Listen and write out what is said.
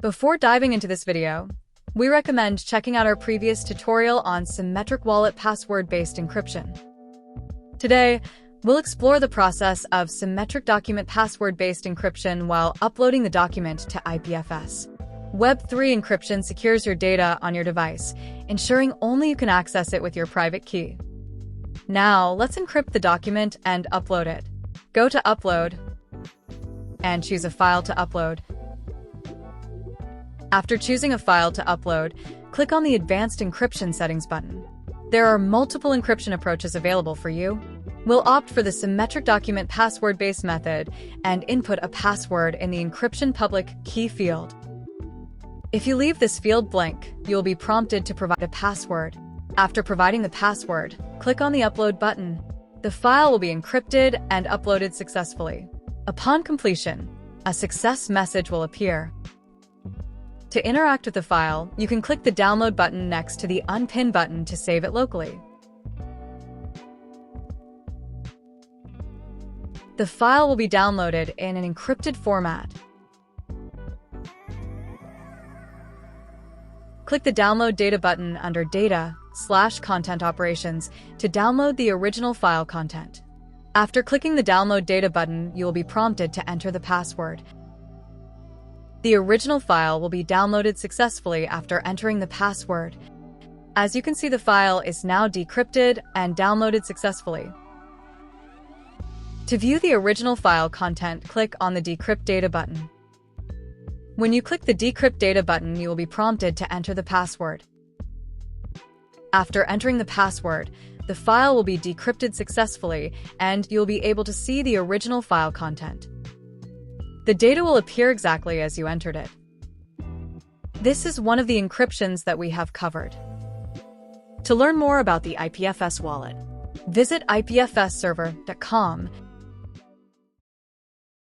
Before diving into this video, we recommend checking out our previous tutorial on Symmetric Wallet password-based encryption. Today, we'll explore the process of symmetric document password-based encryption while uploading the document to IPFS. Web3 encryption secures your data on your device, ensuring only you can access it with your private key. Now, let's encrypt the document and upload it. Go to Upload and choose a file to upload. After choosing a file to upload, click on the Advanced Encryption Settings button. There are multiple encryption approaches available for you. We'll opt for the symmetric document password-based method and input a password in the encryption public key field. If you leave this field blank, you'll be prompted to provide a password. After providing the password, click on the Upload button. The file will be encrypted and uploaded successfully. Upon completion, a success message will appear. To interact with the file, you can click the Download button next to the Unpin button to save it locally. The file will be downloaded in an encrypted format. Click the Download Data button under Data/Content Operations to download the original file content. After clicking the Download Data button, you will be prompted to enter the password. The original file will be downloaded successfully after entering the password. As you can see, the file is now decrypted and downloaded successfully. To view the original file content, click on the Decrypt Data button. When you click the Decrypt Data button, you will be prompted to enter the password. After entering the password, the file will be decrypted successfully and you'll be able to see the original file content. The data will appear exactly as you entered it. This is one of the encryptions that we have covered. To learn more about the IPFS wallet, visit ipfsserver.com